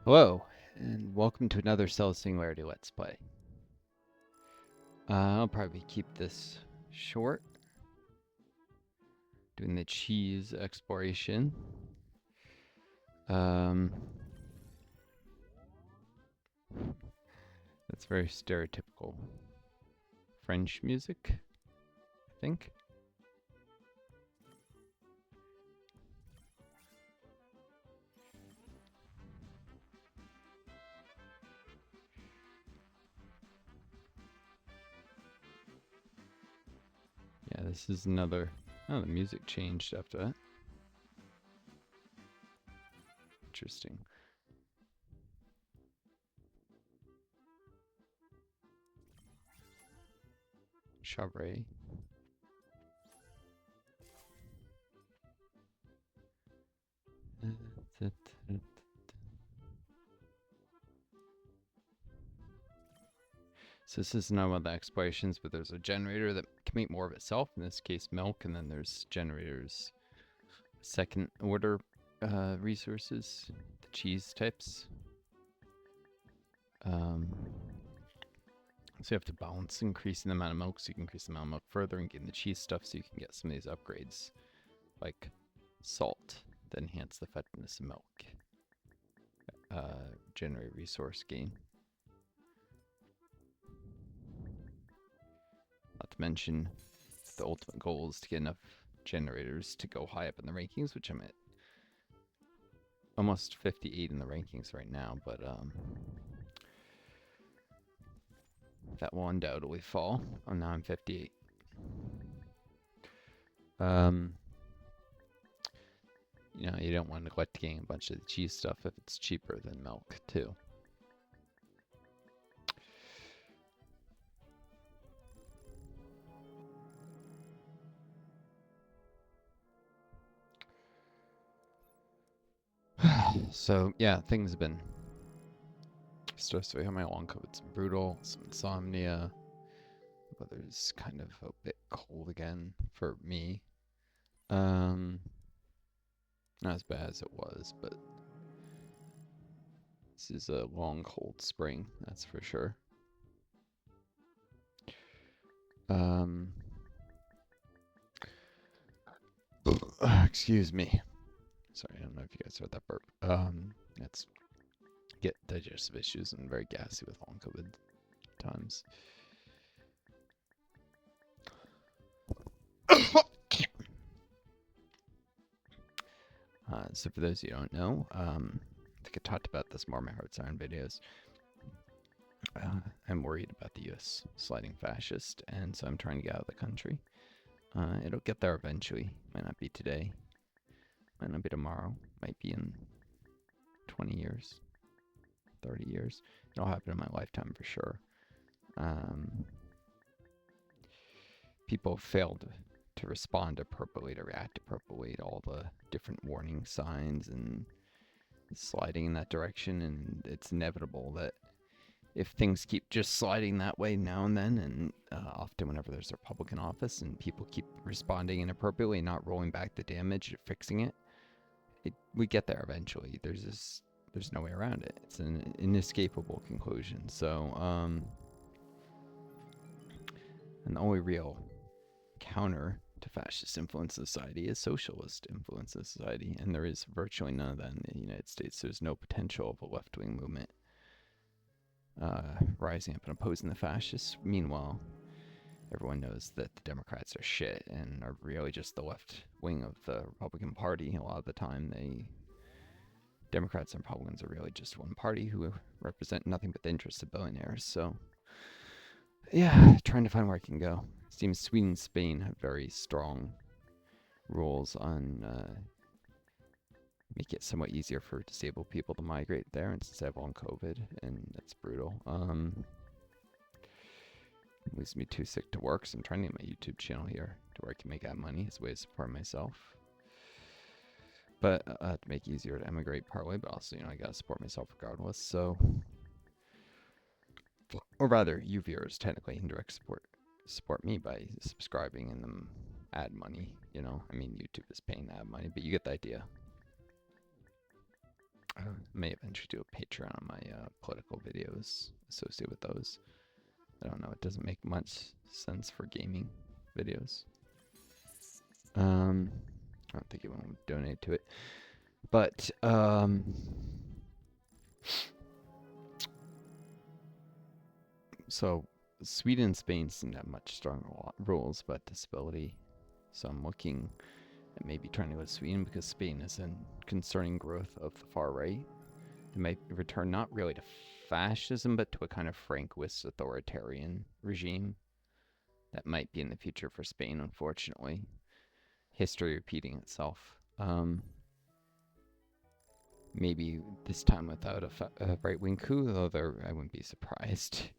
Hello, and welcome to another Singularity Let's Play. I'll probably keep this short, doing the cheese exploration. That's very stereotypical French music, I think. Yeah, this is another... Oh, the music changed after that. Interesting. Chabray. So this is not one of the explorations, but there's a generator that can make more of itself, in this case milk, and then there's generators, second order resources, the cheese types. So you have to balance increasing the amount of milk so you can increase the amount of milk further and getting the cheese stuff so you can get some of these upgrades, like salt, that enhance the effectiveness of milk, generate resource gain. Not to mention, the ultimate goal is to get enough generators to go high up in the rankings, which I'm at almost 58 in the rankings right now, but that will undoubtedly fall. Oh, now I'm 58. You know, you don't want to neglect getting a bunch of the cheese stuff if it's cheaper than milk, too. So, yeah, things have been stressful. My long COVID's brutal, some insomnia. Weather's kind of a bit cold again for me. Not as bad as it was, but this is a long, cold spring, that's for sure. Excuse me. Sorry, I don't know if you guys heard that burp. That's get digestive issues and very gassy with long COVID times. So for those of you who don't know, I think I talked about this more in my Hearts Iron videos. I'm worried about the U.S. sliding fascist, and so I'm trying to get out of the country. It'll get there eventually. Might not be today. Might not be tomorrow. Might be in 20 years, 30 years. It'll happen in my lifetime for sure. People failed to respond appropriately, to react appropriately to all the different warning signs and sliding in that direction, and it's inevitable that if things keep just sliding that way now and then, and often whenever there's a Republican office and people keep responding inappropriately and not rolling back the damage or fixing it, we get there eventually. There's no way around it. It's an inescapable conclusion. So, and the only real counter to fascist influence in society is socialist influence in society, and there is virtually none of that in the United States. There's no potential of a left-wing movement rising up and opposing the fascists. Meanwhile, everyone knows that the Democrats are shit and are really just the left wing of the Republican Party. A lot of the time, Democrats and Republicans are really just one party who represent nothing but the interests of billionaires. So, yeah, trying to find where I can go. It seems Sweden and Spain have very strong rules on make it somewhat easier for disabled people to migrate there instead of on COVID, and that's brutal. It leaves me too sick to work, so I'm trying to get my YouTube channel here to where I can make that money as a way to support myself. But to make it easier to emigrate partly, but also, I gotta support myself regardless, so... Or rather, you viewers technically indirect support me by subscribing and then ad money, I mean, YouTube is paying ad money, but you get the idea. may eventually do a Patreon on my political videos associated with those. I don't know. It doesn't make much sense for gaming videos. I don't think anyone would donate to it. But so Sweden and Spain seem to have much stronger rules about disability. So I'm looking at maybe trying to go to Sweden because Spain is in concerning growth of the far right. They might return not really to fascism, but to a kind of Francoist authoritarian regime that might be in the future for Spain, unfortunately. History repeating itself. Maybe this time without a right-wing coup, though I wouldn't be surprised.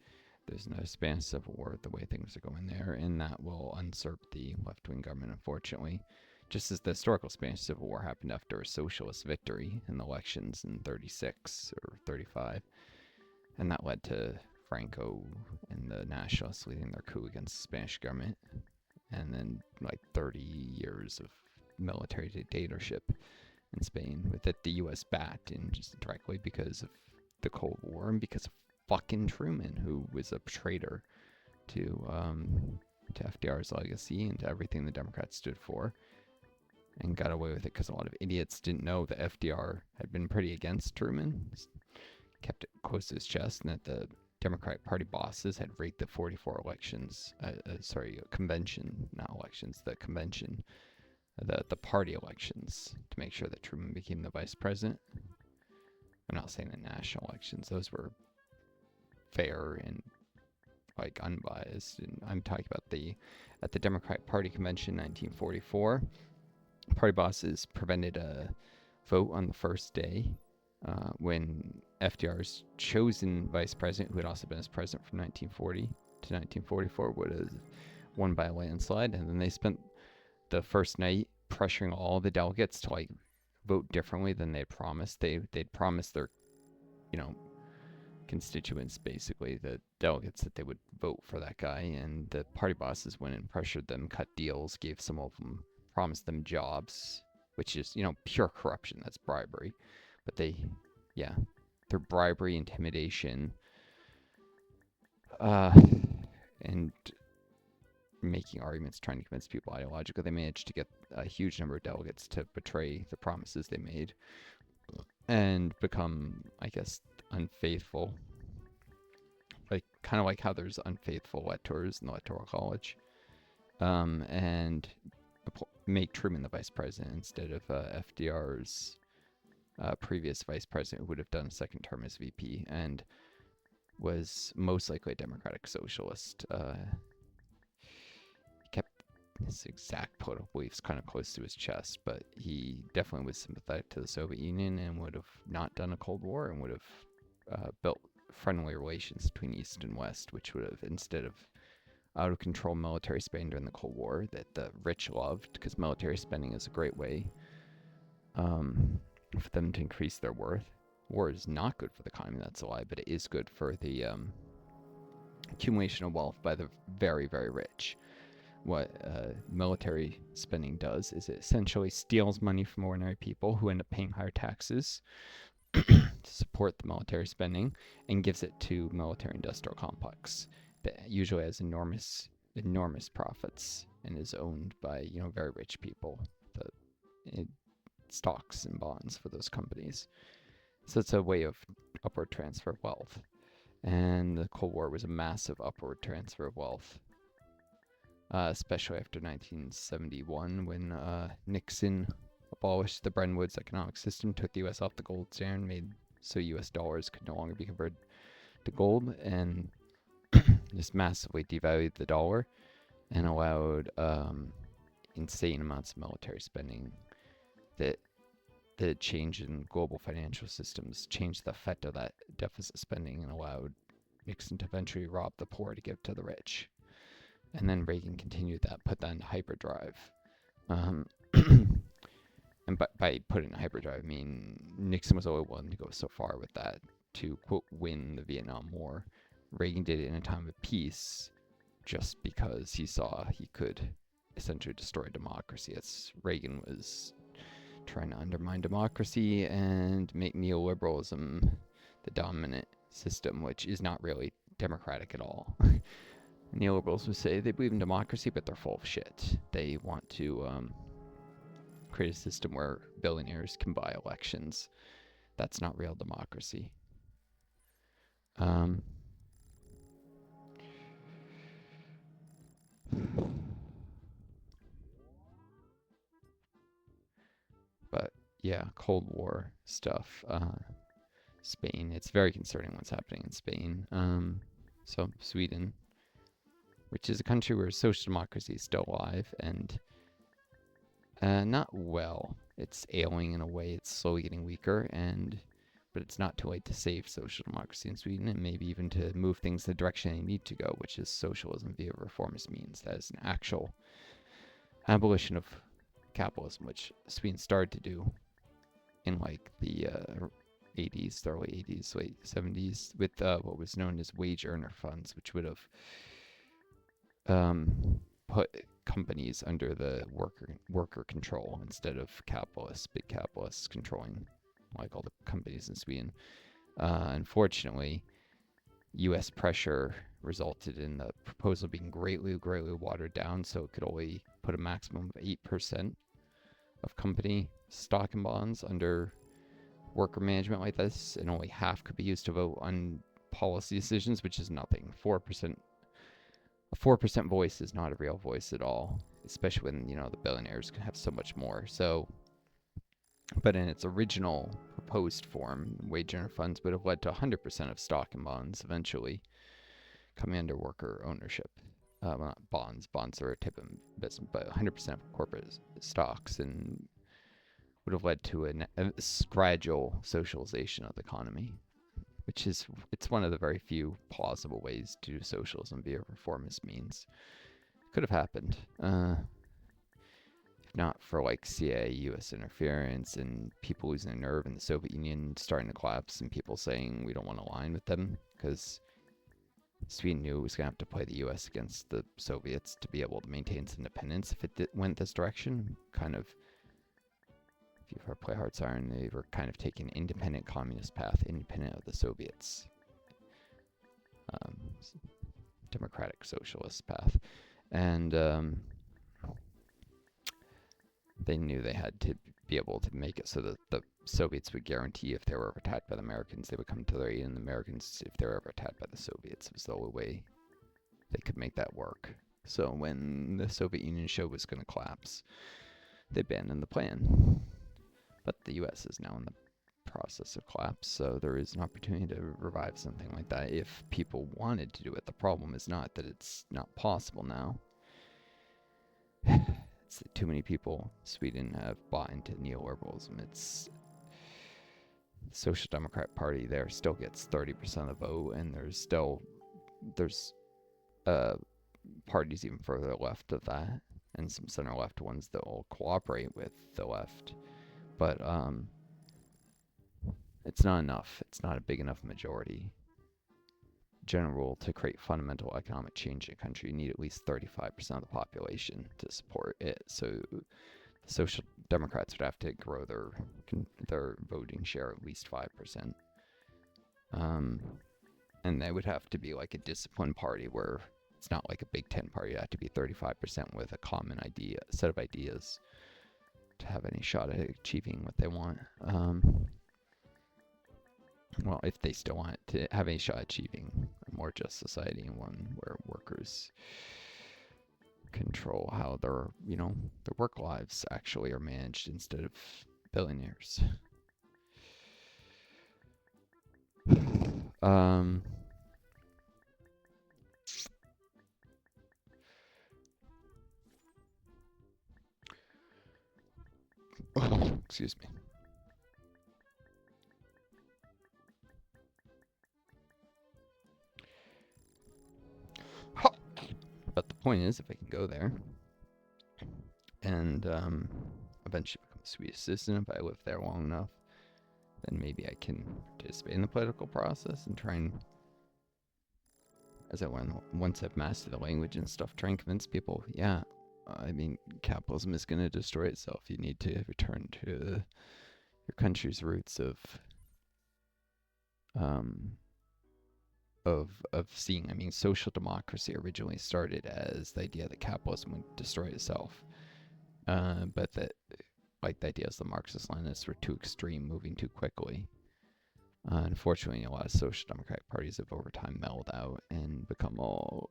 There's no Spanish Civil War, the way things are going there, and that will usurp the left-wing government, unfortunately. Just as the historical Spanish Civil War happened after a socialist victory in the elections in 36 or 35. And that led to Franco and the nationalists leading their coup against the Spanish government. And then like 30 years of military dictatorship in Spain, with it the U.S. backed in just directly because of the Cold War and because of fucking Truman, who was a traitor to FDR's legacy and to everything the Democrats stood for, and got away with it because a lot of idiots didn't know that FDR had been pretty against Truman, kept it close to his chest, and that the Democratic Party bosses had rigged the 44 elections, convention, not elections, the convention, the party elections to make sure that Truman became the vice president. I'm not saying the national elections; those were fair and like unbiased. And I'm talking about at the Democratic Party convention in 1944, party bosses prevented a vote on the first day when FDR's chosen vice president, who had also been his president from 1940 to 1944, would have won by a landslide. And then they spent the first night pressuring all the delegates to like vote differently than they promised. They'd promised their, constituents, basically the delegates, that they would vote for that guy, and the party bosses went and pressured them, cut deals, gave some of them, promised them jobs, which is pure corruption. That's bribery. But through bribery, intimidation, and making arguments, trying to convince people ideologically, they managed to get a huge number of delegates to betray the promises they made and become, I guess, unfaithful. Kind of like how there's unfaithful electors in the Electoral College. And make Truman the vice president instead of FDR's previous vice president, who would have done a second term as VP and was most likely a democratic socialist. He kept his exact political beliefs kind of close to his chest, but he definitely was sympathetic to the Soviet Union and would have not done a Cold War and would have built friendly relations between East and West, which would have, instead of out of control military spending during the Cold War that the rich loved, because military spending is a great way for them to increase their worth. War is not good for the economy, that's a lie, but it is good for the accumulation of wealth by the very, very rich. What military spending does is it essentially steals money from ordinary people who end up paying higher taxes to support the military spending, and gives it to military industrial complex that usually has enormous profits and is owned by very rich people, the stocks and bonds for those companies. So it's a way of upward transfer of wealth, and the Cold War was a massive upward transfer of wealth, especially after 1971 when Nixon abolished the Bretton Woods economic system, took the U.S. off the gold standard, made so U.S. dollars could no longer be converted to gold, and just massively devalued the dollar and allowed insane amounts of military spending. That the change in global financial systems changed the effect of that deficit spending and allowed Nixon to eventually rob the poor to give to the rich. And then Reagan continued that, put that into hyperdrive. And by putting in hyperdrive, I mean Nixon was always willing to go so far with that to, quote, win the Vietnam War. Reagan did it in a time of peace just because he saw he could essentially destroy democracy. Reagan was trying to undermine democracy and make neoliberalism the dominant system, which is not really democratic at all. Neoliberals would say they believe in democracy, but they're full of shit. They want to create a system where billionaires can buy elections. That's not real democracy. But yeah, Cold War stuff. Spain. It's very concerning what's happening in Spain. So Sweden, which is a country where social democracy is still alive and not well. It's ailing in a way. It's slowly getting weaker, but it's not too late to save social democracy in Sweden, and maybe even to move things the direction they need to go, which is socialism via reformist means. That is an actual abolition of capitalism, which Sweden started to do in like the 80s, the early 80s, late 70s, with what was known as wage earner funds, which would have put companies under the worker control instead of big capitalists controlling like all the companies in Sweden. Unfortunately, U.S. pressure resulted in the proposal being greatly watered down, so it could only put a maximum of 8% of company stock and bonds under worker management like this, and only half could be used to vote on policy decisions, which is nothing. 4%. A 4% voice is not a real voice at all, especially when, the billionaires can have so much more. So, but in its original proposed form, wage earner funds would have led to 100% of stock and bonds eventually coming under worker ownership. Well, not bonds. Bonds are a type of investment, but 100% of corporate stocks, and would have led to a gradual socialization of the economy, which it's one of the very few plausible ways to do socialism via reformist means. Could have happened. If not for like CIA, US interference, and people losing their nerve, and the Soviet Union starting to collapse, and people saying we don't want to align with them, because Sweden knew it was going to have to play the US against the Soviets to be able to maintain its independence if it went this direction. Kind of, if you've heard Play Hearts Iron, they were kind of taking an independent communist path, independent of the Soviets. Democratic socialist path. And they knew they had to be able to make it so that the Soviets would guarantee if they were ever attacked by the Americans, they would come to their aid, and the Americans, if they were ever attacked by the Soviets, it was the only way they could make that work. So when the Soviet Union showed was going to collapse, they abandoned the plan. But the U.S. is now in the process of collapse, so there is an opportunity to revive something like that if people wanted to do it. The problem is not that it's not possible now. It's that too many people in Sweden have bought into neoliberalism. It's the Social Democrat Party there still gets 30% of the vote, and there's parties even further left of that, and some center left ones that will cooperate with the left. But it's not enough. It's not a big enough majority. General rule, to create fundamental economic change in a country, you need at least 35% of the population to support it. So the Social Democrats would have to grow their voting share at least 5%. And they would have to be like a disciplined party where it's not like a Big Ten party. It have to be 35% with a common set of ideas to have any shot at achieving what they want. Well, if they still want to have any shot at achieving a more just society, and one where workers control how their work lives actually are managed instead of billionaires. Excuse me. But the point is, if I can go there and eventually become a Swedish citizen, if I live there long enough, then maybe I can participate in the political process and try and, as I learn, once I've mastered the language and stuff, try and convince people, yeah, I mean, capitalism is going to destroy itself. You need to return to your country's roots um, of seeing. I mean, social democracy originally started as the idea that capitalism would destroy itself, but that like the ideas the Marxist-Leninists were too extreme, moving too quickly. Unfortunately, a lot of social democratic parties have over time mellowed out and become all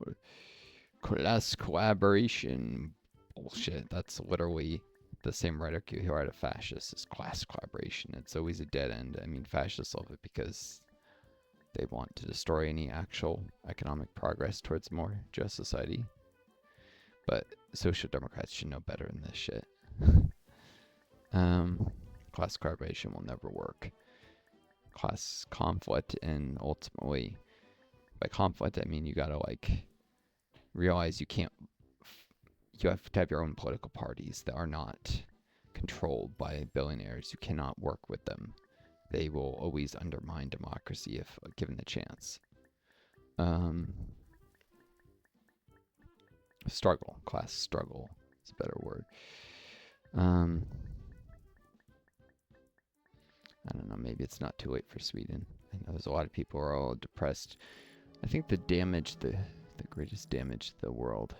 class collaboration bullshit. That's literally the same rhetoric you hear out of fascists is class collaboration. It's always a dead end. I mean, fascists love it because they want to destroy any actual economic progress towards a more just society. But social democrats should know better than this shit. Class collaboration will never work. Class conflict, and ultimately, by conflict, I mean you gotta like realize you can't. You have to have your own political parties that are not controlled by billionaires. You cannot work with them. They will always undermine democracy if given the chance. Struggle, class struggle is a better word. I don't know, maybe it's not too late for Sweden. I know there's a lot of people who are all depressed. I think the greatest damage to the world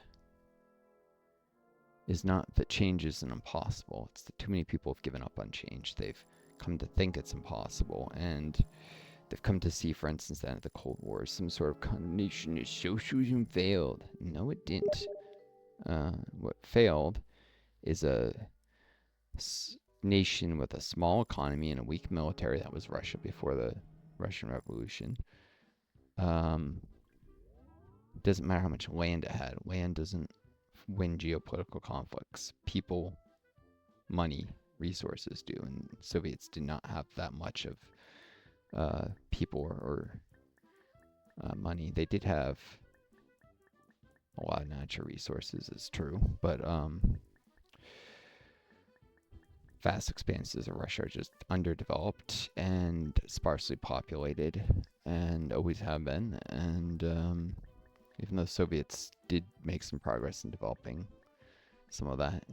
is not that change isn't impossible. It's that too many people have given up on change. They've come to think it's impossible, and they've come to see, for instance, that at the Cold War, some sort of condemnation that socialism failed. No, it didn't. What failed is a nation with a small economy and a weak military. That was Russia before the Russian Revolution. It doesn't matter how much land it had. Land doesn't win geopolitical conflicts. People, money, resources do, and Soviets did not have that much of people or money. They did have a lot of natural resources, it's true, but vast expanses of Russia are just underdeveloped and sparsely populated, and always have been. And even though the Soviets did make some progress in developing some of that,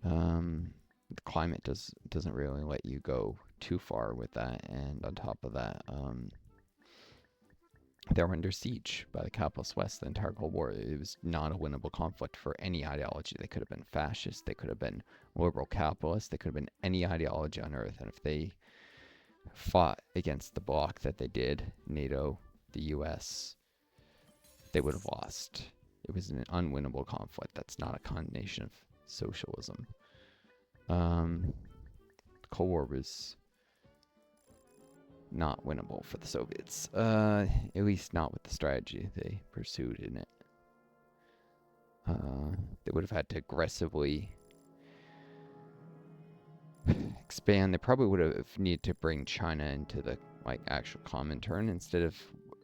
the climate doesn't really let you go too far with that. And on top of that, they were under siege by the capitalist West the entire Cold War. It was not a winnable conflict for any ideology. They could have been fascist, they could have been liberal capitalist, they could have been any ideology on earth. And if they fought against the bloc that they did, NATO, the US, they would have lost. It was an unwinnable conflict. That's not a condemnation of socialism. The Cold War was not winnable for the Soviets, at least not with the strategy they pursued in it. They would have had to aggressively expand. They probably would have needed to bring China into the actual Comintern instead of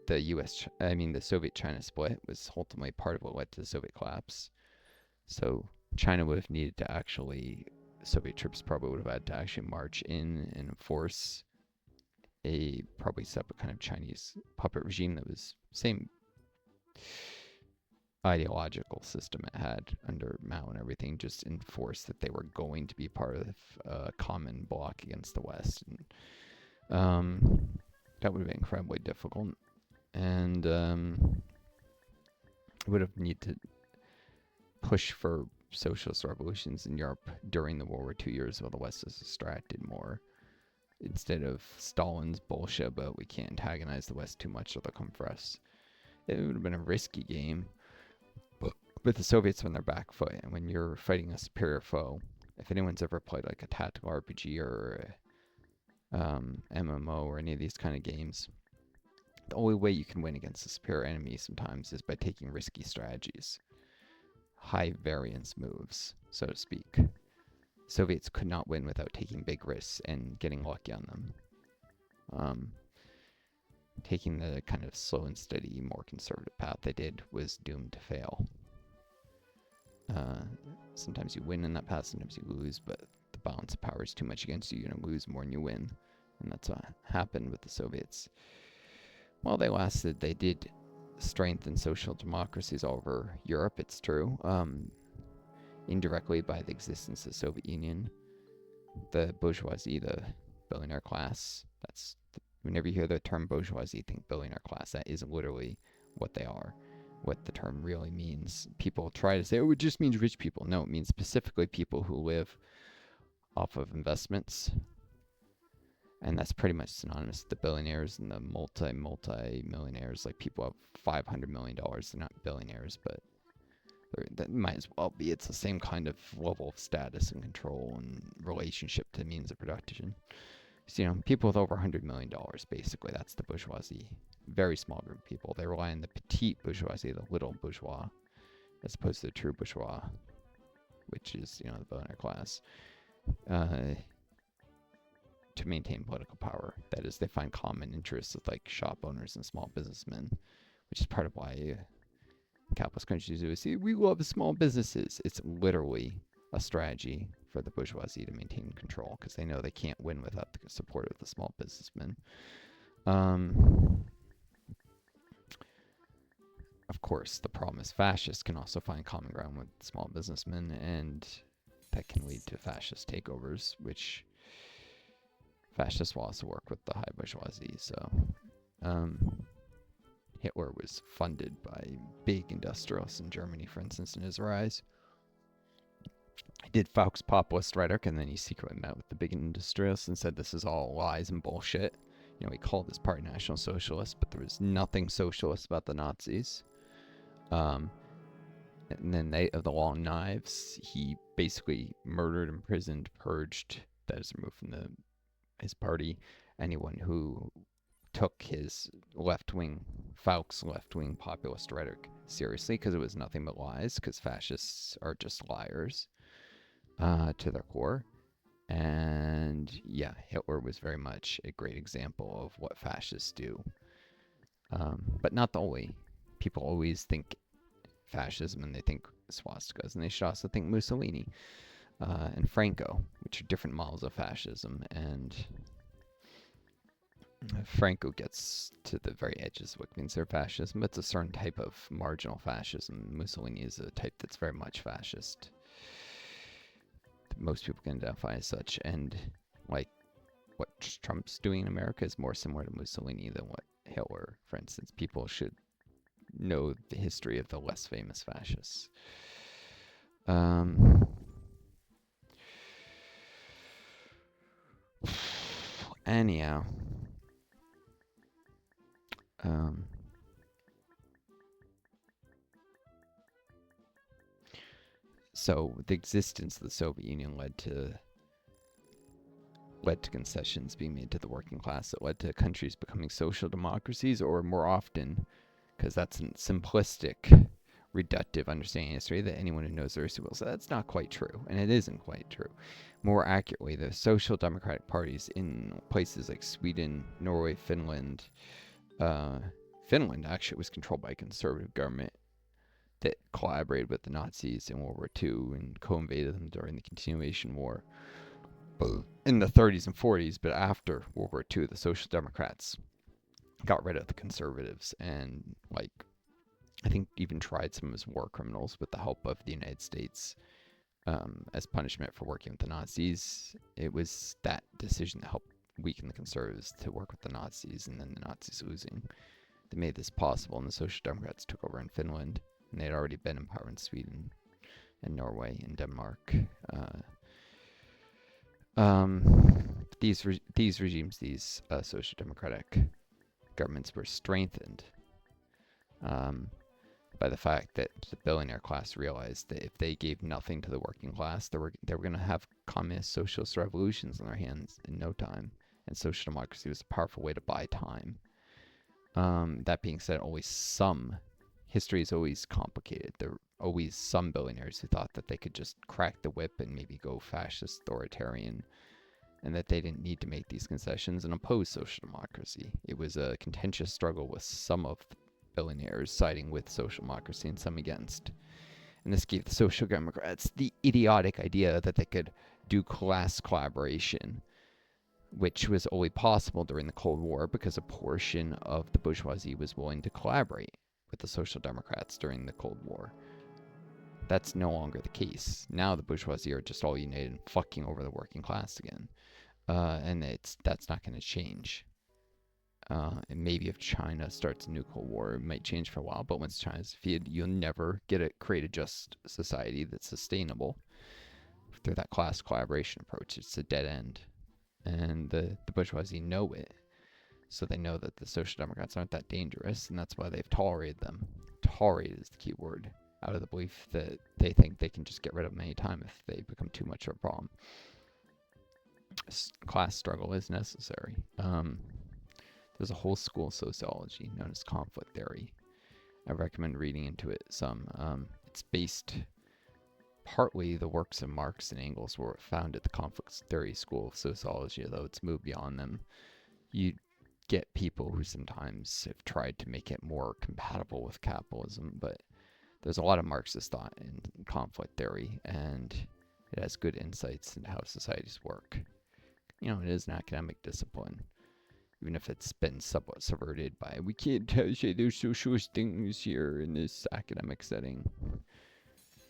the Soviet-China split was ultimately part of what led to the Soviet collapse. So China would have needed to Soviet troops probably would have had to actually march in and enforce a probably separate kind of Chinese puppet regime that was same ideological system it had under Mao and everything, just enforce that they were going to be part of a common bloc against the West. And that would have been incredibly difficult. And would have needed to push for socialist revolutions in Europe during the World War II years while the West is distracted more. Instead of Stalin's bullshit about we can't antagonize the West too much or they'll come for us. It would have been a risky game. But the Soviets on their back foot, and when you're fighting a superior foe, if anyone's ever played like a tactical RPG or MMO or any of these kind of games, the only way you can win against a superior enemy sometimes is by taking risky strategies. High variance moves, so to speak. Soviets could not win without taking big risks and getting lucky on them. Taking the kind of slow and steady, more conservative path they did was doomed to fail. Sometimes you win in that path, sometimes you lose, but the balance of power is too much against you. You're going to lose more than you win. And that's what happened with the Soviets. While they lasted, they did strengthen social democracies all over Europe, it's true. indirectly by the existence of the Soviet Union. The bourgeoisie, the billionaire class, whenever you hear the term bourgeoisie, think billionaire class. That is literally what they are, what the term really means. People try to say, oh, it just means rich people. No, it means specifically people who live off of investments. And that's pretty much synonymous with the billionaires and the multi-millionaires. Like people have $500 million. They're not billionaires, but that might as well be. It's the same kind of level of status and control and relationship to means of production. So, people with over $100 million, basically, that's the bourgeoisie. Very small group of people. They rely on the petite bourgeoisie, the little bourgeois, as opposed to the true bourgeois, which is, the billionaire class, to maintain political power. That is, they find common interests with, like, shop owners and small businessmen, which is part of why capitalist countries do say, we love small businesses. It's literally a strategy for the bourgeoisie to maintain control because they know they can't win without the support of the small businessmen. Of course, the problem is fascists can also find common ground with small businessmen, and that can lead to fascist takeovers, which fascists will also work with the high bourgeoisie. So Hitler was funded by big industrialists in Germany, for instance, in his rise. He did Foucault's populist rhetoric, and then he secretly met with the big industrialists and said this is all lies and bullshit. He called his party National Socialist, but there was nothing socialist about the Nazis. And then of the long knives, he basically murdered, imprisoned, purged, that is removed from his party, anyone who took his Foucault's left-wing populist rhetoric seriously, because it was nothing but lies, because fascists are just liars to their core. And yeah, Hitler was very much a great example of what fascists do. But not the only. People always think fascism and they think swastikas, and they should also think Mussolini and Franco, which are different models of fascism. And Franco gets to the very edges of what means they're fascism, but it's a certain type of marginal fascism. Mussolini is a type that's very much fascist. Most people can identify as such, and like what Trump's doing in America is more similar to Mussolini than what Hitler, for instance. People should know the history of the less famous fascists. Anyhow, so the existence of the Soviet Union led to concessions being made to the working class. It led to countries becoming social democracies, or more often, because that's a simplistic, reductive understanding of history that anyone who knows their history will say that's not quite true, and it isn't quite true. More accurately, the social democratic parties in places like Sweden, Norway, Finland actually was controlled by a conservative government that collaborated with the Nazis in World War II and co-invaded them during the Continuation War in the 30s and 40s. But after World War II, the Social Democrats got rid of the conservatives and, like, I think even tried some as war criminals with the help of the United States as punishment for working with the Nazis. It was that decision that helped weaken the conservatives to work with the Nazis, and then the Nazis losing that made this possible, and the Social Democrats took over in Finland, and they had already been in power in Sweden and Norway and Denmark. These regimes, these social democratic governments were strengthened by the fact that the billionaire class realized that if they gave nothing to the working class, they were going to have communist socialist revolutions on their hands in no time. And social democracy was a powerful way to buy time. That being said, history is always complicated. There are always some billionaires who thought that they could just crack the whip and maybe go fascist, authoritarian, and that they didn't need to make these concessions and oppose social democracy. It was a contentious struggle with some of the billionaires siding with social democracy and some against. And this gave the social democrats the idiotic idea that they could do class collaboration, which was only possible during the Cold War because a portion of the bourgeoisie was willing to collaborate with the Social Democrats during the Cold War. That's no longer the case. Now the bourgeoisie are just all united and fucking over the working class again. And that's not going to change. And maybe if China starts a nuclear war, it might change for a while. But once China's defeated, you'll never create a just society that's sustainable through that class collaboration approach. It's a dead end, and the bourgeoisie know it. So they know that the social democrats aren't that dangerous, and that's why they've tolerated them. Tolerate is the key word, out of the belief that they think they can just get rid of them anytime if they become too much of a problem. Class struggle is necessary. There's a whole school of sociology known as conflict theory. I recommend reading into it some. It's based partly the works of Marx and Engels were founded the conflict theory school of sociology, although it's moved beyond them. You get people who sometimes have tried to make it more compatible with capitalism, but there's a lot of Marxist thought in conflict theory, and it has good insights into how societies work. You know, it is an academic discipline, even if it's been somewhat subverted by, we can't say there's socialist things here in this academic setting.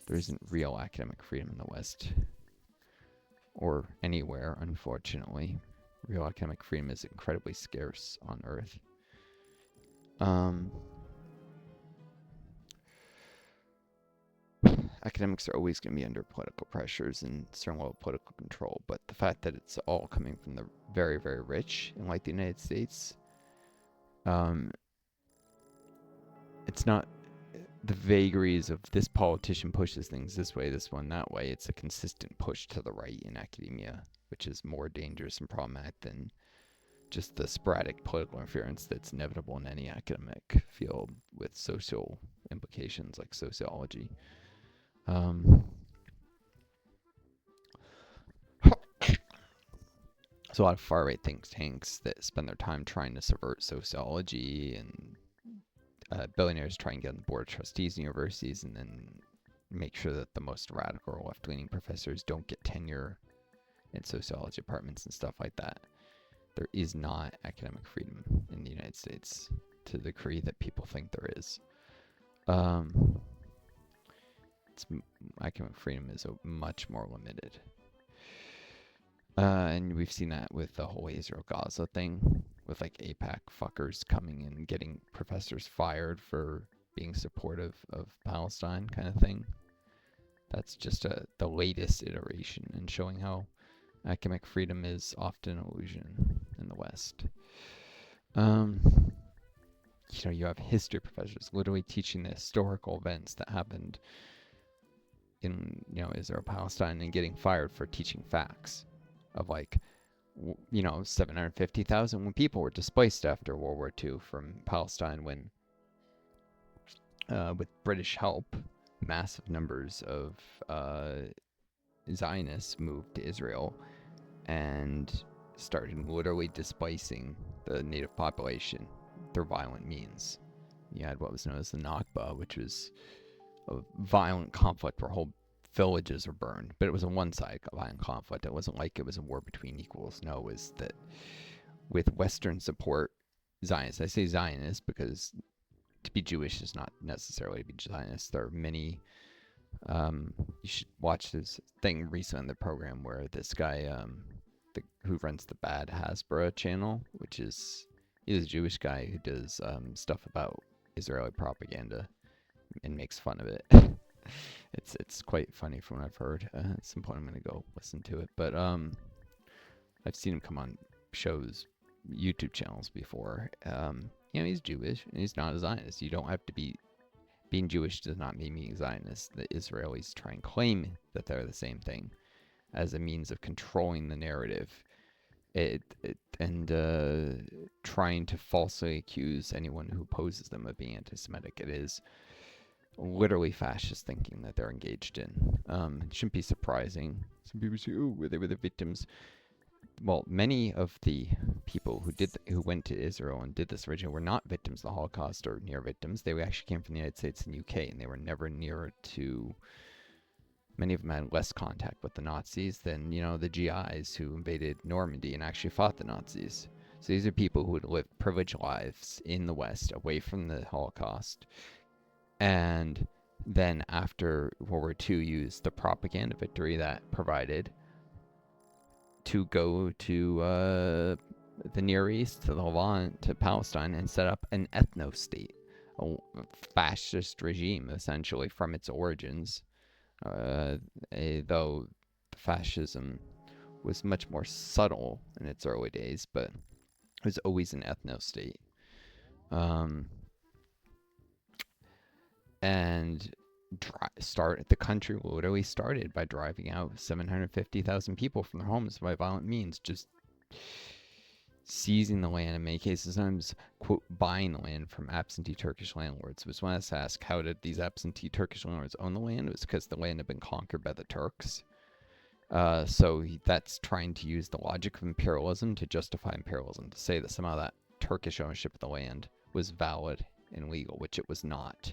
There isn't real academic freedom in the West, or anywhere, unfortunately. Real academic freedom is incredibly scarce on Earth. Academics are always going to be under political pressures and certain level of political control, but the fact that it's all coming from the very, very rich in like the United States, it's not the vagaries of this politician pushes things this way, this one that way. It's a consistent push to the right in academia, which is more dangerous and problematic than just the sporadic political interference that's inevitable in any academic field with social implications like sociology. So a lot of far-right think tanks that spend their time trying to subvert sociology, and billionaires try and get on the board of trustees in universities and then make sure that the most radical or left-leaning professors don't get tenure in sociology departments and stuff like that. There is not academic freedom in the United States to the degree that people think there is. Academic freedom is much more limited. And we've seen that with the whole Israel-Gaza thing, with like AIPAC fuckers coming and getting professors fired for being supportive of Palestine kind of thing. That's just the latest iteration and showing how academic freedom is often an illusion in the West. You have history professors literally teaching the historical events that happened in, Israel, Palestine, and getting fired for teaching facts of 750,000 people were displaced after World War II from Palestine when, with British help, massive numbers of Zionists moved to Israel and started literally displacing the native population through violent means. You had what was known as the Nakba, which was a violent conflict where whole villages were burned, but it was a one-sided violent conflict. It wasn't like it was a war between equals. No, it was that with Western support, Zionists. I say Zionists because to be Jewish is not necessarily to be Zionist. There are many. You should watch this thing recently on the program where this guy, who runs the Bad Hasbara channel, which is he's a Jewish guy who does stuff about Israeli propaganda and makes fun of it. It's quite funny from what I've heard. At some point I'm gonna go listen to it. But I've seen him come on shows, YouTube channels before. He's Jewish and he's not a Zionist. You don't have to be. Being Jewish does not mean being Zionist. The Israelis try and claim that they're the same thing as a means of controlling the narrative. And trying to falsely accuse anyone who opposes them of being anti-Semitic. It is literally fascist thinking that they're engaged in. It shouldn't be surprising. Some people say, "Oh, they were the victims." Well, many of the people who went to Israel and did this originally were not victims of the Holocaust or near victims. They actually came from the United States and UK, and they were never near to. Many of them had less contact with the Nazis than, the GIs who invaded Normandy and actually fought the Nazis. So these are people who had lived privileged lives in the West, away from the Holocaust, and then after World War II used the propaganda victory that provided to go to the Near East, to the Levant, to Palestine, and set up an ethno-state, a fascist regime, essentially, from its origins. Though fascism was much more subtle in its early days, but it was always an ethno-state. And the country literally started by driving out 750,000 people from their homes by violent means, just seizing the land, in many cases, sometimes, quote, buying the land from absentee Turkish landlords. Was when I was asked, how did these absentee Turkish landlords own the land? It was because the land had been conquered by the Turks. So that's trying to use the logic of imperialism to justify imperialism, to say that somehow that Turkish ownership of the land was valid and legal, which it was not.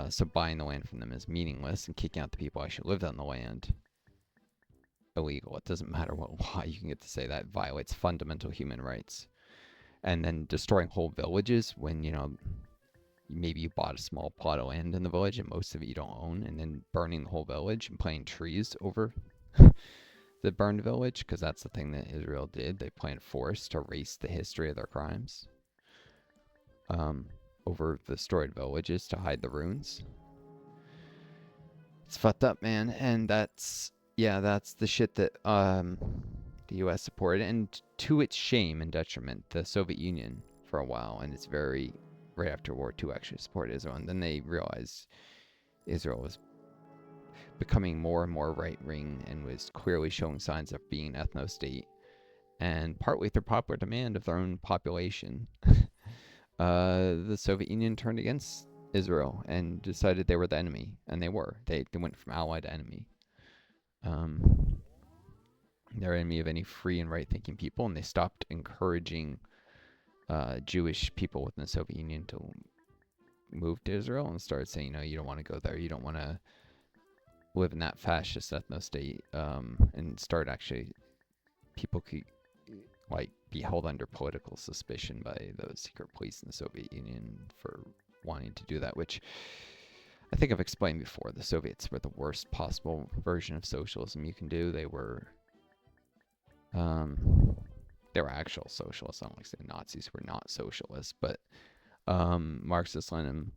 So buying the land from them is meaningless, and kicking out the people who actually lived on the land illegal. It doesn't matter what law you can get to say that violates fundamental human rights. And then destroying whole villages when, maybe you bought a small plot of land in the village and most of it you don't own, and then burning the whole village and planting trees over the burned village, because that's the thing that Israel did. They planted forests to erase the history of their crimes over the destroyed villages to hide the ruins. It's fucked up, man. And that's the shit that the U.S. supported, and to its shame and detriment, the Soviet Union for a while, and it's very right after World War II actually supported Israel, and then they realized Israel was becoming more and more right-wing and was clearly showing signs of being an ethno-state, and partly through popular demand of their own population, the Soviet Union turned against Israel and decided they were the enemy, and they were. They went from ally to enemy. They're enemy of any free and right-thinking people, and they stopped encouraging Jewish people within the Soviet Union to move to Israel and started saying, you don't want to go there. You don't want to live in that fascist ethno-state, and start actually, people could be held under political suspicion by the secret police in the Soviet Union for wanting to do that, which I think I've explained before. The Soviets were the worst possible version of socialism you can do. They were actual socialists. I don't like saying Nazis were not socialists, but Marxist-Leninism,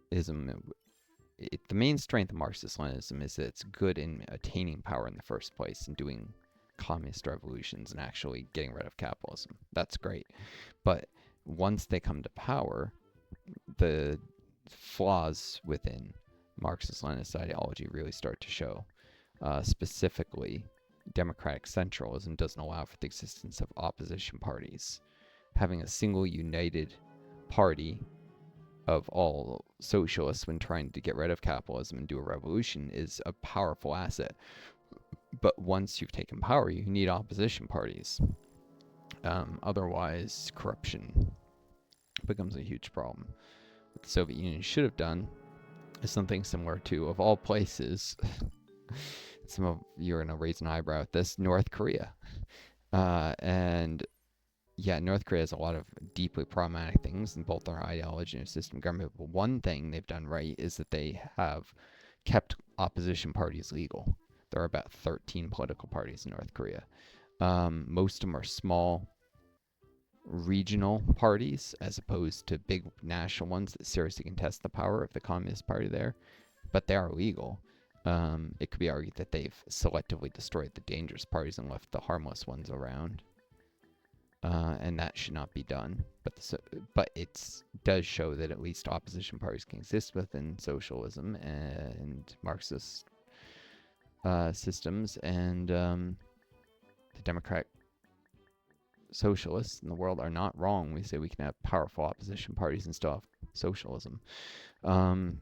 the main strength of Marxist-Leninism is that it's good in attaining power in the first place and doing communist revolutions and actually getting rid of capitalism. That's great. But once they come to power, the flaws within Marxist-Leninist ideology really start to show. Specifically, democratic centralism doesn't allow for the existence of opposition parties. Having a single united party of all socialists when trying to get rid of capitalism and do a revolution is a powerful asset. But once you've taken power, you need opposition parties. Otherwise, corruption becomes a huge problem. What the Soviet Union should have done is something similar to, of all places, some of you're going to raise an eyebrow at this, North Korea. And yeah, North Korea has a lot of deeply problematic things in both their ideology and system government. But one thing they've done right is that they have kept opposition parties legal. There are about 13 political parties in North Korea. Most of them are small regional parties as opposed to big national ones that seriously contest the power of the Communist Party there. But they are legal. It could be argued that they've selectively destroyed the dangerous parties and left the harmless ones around. And that should not be done. But it does show that at least opposition parties can exist within socialism and Marxist systems, and the democratic socialists in the world are not wrong. We say we can have powerful opposition parties and still have socialism. And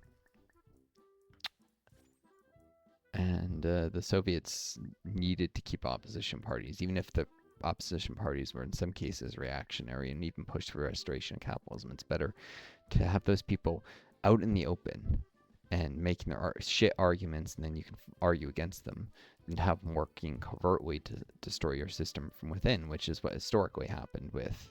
the Soviets needed to keep opposition parties, even if the opposition parties were in some cases reactionary and even pushed for restoration of capitalism. It's better to have those people out in the open and making their shit arguments, and then you can argue against them, and have them working covertly to destroy your system from within, which is what historically happened with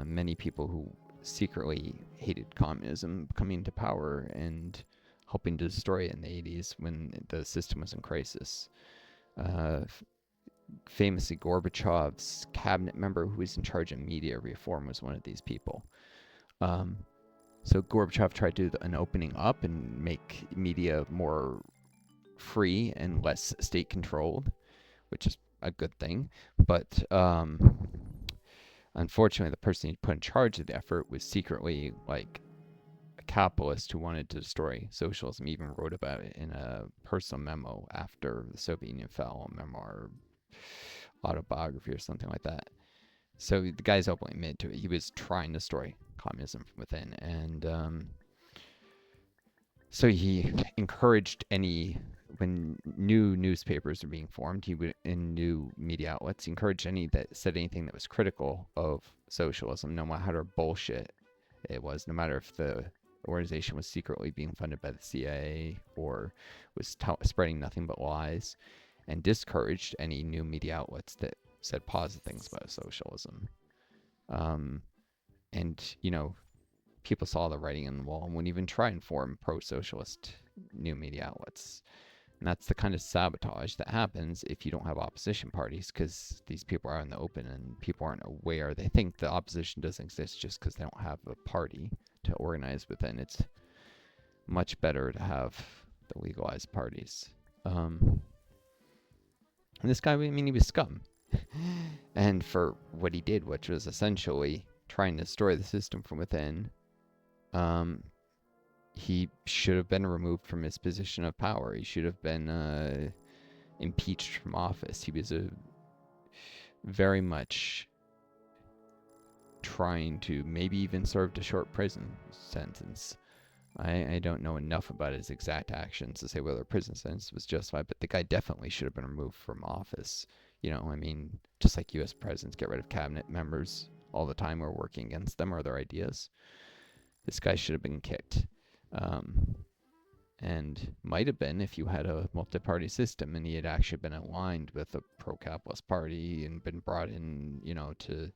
many people who secretly hated communism coming to power and helping to destroy it in the 80s when the system was in crisis. Uh, Famously, Gorbachev's cabinet member who was in charge of media reform was one of these people. Um, so Gorbachev tried to do an opening up and make media more free and less state controlled, which is a good thing. But unfortunately, the person he put in charge of the effort was secretly like a capitalist who wanted to destroy socialism. He even wrote about it in a personal memo after the Soviet Union fell, a memoir, autobiography, or something like that. So the guy's openly admitted to it. He was trying to destroy communism from within, and so he encouraged any when new newspapers were being formed, he would in new media outlets, he encouraged any that said anything that was critical of socialism, no matter how bullshit it was, no matter if the organization was secretly being funded by the CIA or was spreading nothing but lies, and discouraged any new media outlets that said positive things about socialism. Um, and people saw the writing on the wall and wouldn't even try and form pro-socialist new media outlets. And that's the kind of sabotage that happens if you don't have opposition parties, because these people are out in the open and people aren't aware. They think the opposition doesn't exist just because they don't have a party to organize within. It's much better to have the legalized parties. And this guy, I mean, he was scum. And for what he did, which was essentially trying to destroy the system from within, he should have been removed from his position of power. He should have been impeached from office. He was very much trying to maybe even served a short prison sentence. I don't know enough about his exact actions to say whether a prison sentence was justified, but the guy definitely should have been removed from office. I mean, just like U.S. presidents get rid of cabinet members all the time who are working against them or their ideas, this guy should have been kicked. And might have been if you had a multi-party system and he had actually been aligned with a pro-capitalist party and been brought in, to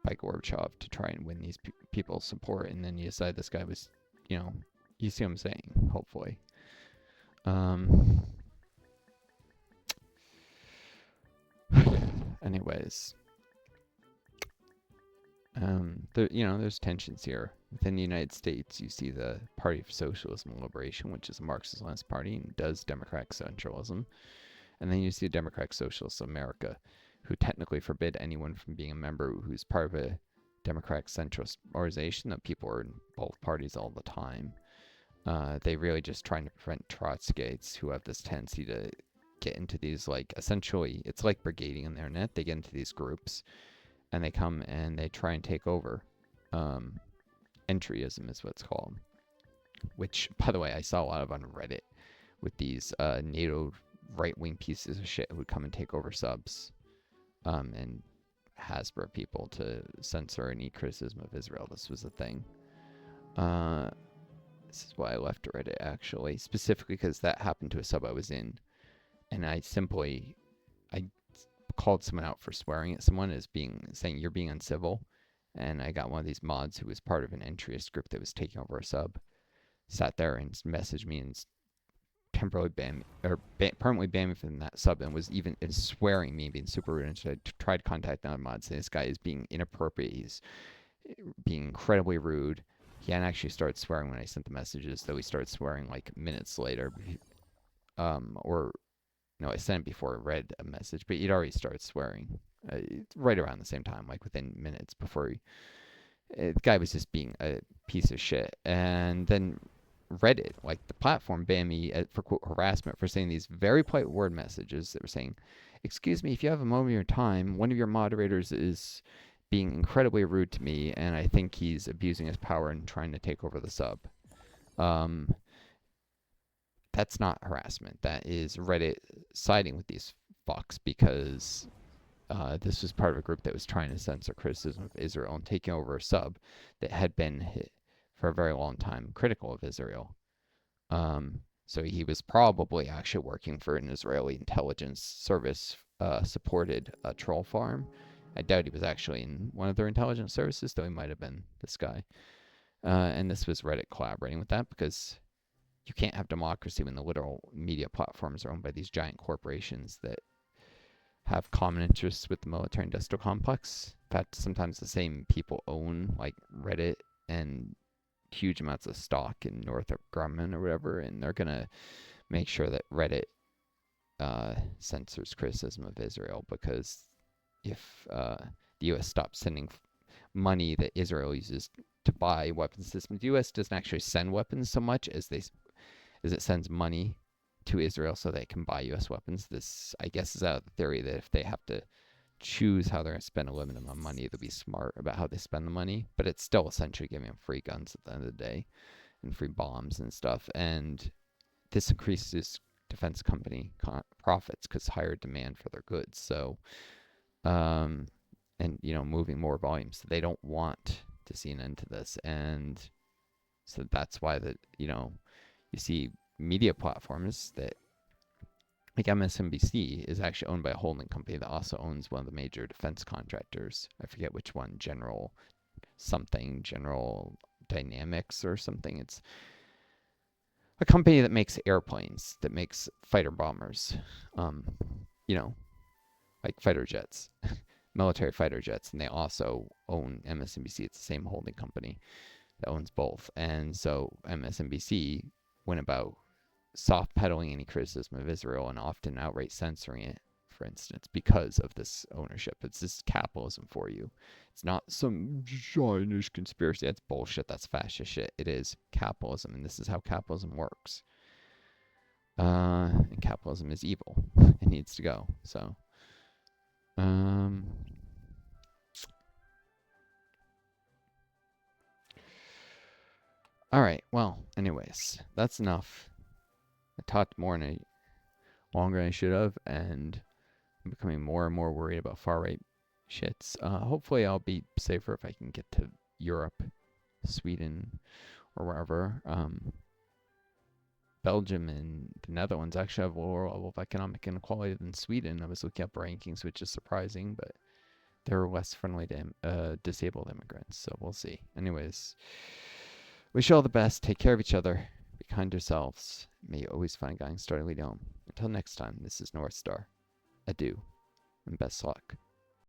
by Gorbachev to try and win these people's support. And then you decide this guy was, you see what I'm saying, hopefully. Anyways, there's tensions here. Within the United States, you see the Party for Socialism and Liberation, which is a Marxist-Leninist party and does democratic centralism. And then you see the Democratic Socialists of America, who technically forbid anyone from being a member who's part of a democratic centrist organization. That people are in both parties all the time. They really just trying to prevent Trotskyites who have this tendency to get into these, like, essentially, it's like brigading on the internet. They get into these groups and they come and they try and take over. Entryism is what's called, which, by the way, I saw a lot of on Reddit with these NATO right-wing pieces of shit who would come and take over subs and Hasbro people to censor any criticism of Israel. This was a thing. This is why I left Reddit, actually, specifically because that happened to a sub I was in, and I called someone out for swearing at someone as saying you're being uncivil, and I got one of these mods who was part of an entryist group that was taking over a sub, sat there and messaged me and temporarily banned me, or permanently banned me from that sub, and was even swearing me and being super rude. And so I tried to contact that mod saying this guy is being inappropriate. He's being incredibly rude. He hadn't actually started swearing when I sent the messages, though he started swearing like minutes later. Or no, I sent it before I read a message, but he'd already started swearing right around the same time, like within minutes before the guy was just being a piece of shit. And then Reddit, like the platform, banned me for quote harassment for saying these very polite word messages that were saying, "Excuse me, if you have a moment of your time, one of your moderators is being incredibly rude to me, and I think he's abusing his power and trying to take over the sub." That's not harassment. That is Reddit siding with these fucks because this was part of a group that was trying to censor criticism of Israel and taking over a sub that had been for a very long time critical of Israel. So he was probably actually working for an Israeli intelligence service supported troll farm. I doubt he was actually in one of their intelligence services, though he might have been this guy. And this was Reddit collaborating with that because you can't have democracy when the literal media platforms are owned by these giant corporations that have common interests with the military industrial complex. In fact, sometimes the same people own like Reddit and huge amounts of stock in Northrop Grumman or whatever, and they're gonna make sure that Reddit censors criticism of Israel, because if the U.S. stops sending money that Israel uses to buy weapon systems, the U.S. doesn't actually send weapons so much as it sends money to Israel so they can buy U.S. weapons. This, I guess, is out of the theory that if they have to choose how they're going to spend a limited amount of money, they'll be smart about how they spend the money. But it's still essentially giving them free guns at the end of the day and free bombs and stuff. And this increases defense company profits because higher demand for their goods. So, and moving more volumes. So they don't want to see an end to this, and so that's why you see media platforms that, like MSNBC, is actually owned by a holding company that also owns one of the major defense contractors. I forget which one, General Dynamics or something. It's a company that makes airplanes, that makes fighter bombers, like fighter jets, military fighter jets, and they also own MSNBC. It's the same holding company that owns both. And so MSNBC went about soft pedaling any criticism of Israel and often outright censoring it, for instance, because of this ownership. It's this capitalism for you. It's not some Zionist conspiracy. That's bullshit. That's fascist shit. It is capitalism, and this is how capitalism works. And capitalism is evil. It needs to go. So, all right. Well, anyways, that's enough. I talked more and longer than I should have, and I'm becoming more and more worried about far right shits. Hopefully, I'll be safer if I can get to Europe, Sweden, or wherever. Belgium and the Netherlands actually have a lower level of economic inequality than Sweden. I was looking up rankings, which is surprising, but they're less friendly to disabled immigrants. So we'll see. Anyways, wish you all the best. Take care of each other. Be kind to yourselves. May you always find guiding starting lead home. Until next time, this is Northstar. Adieu, and best luck.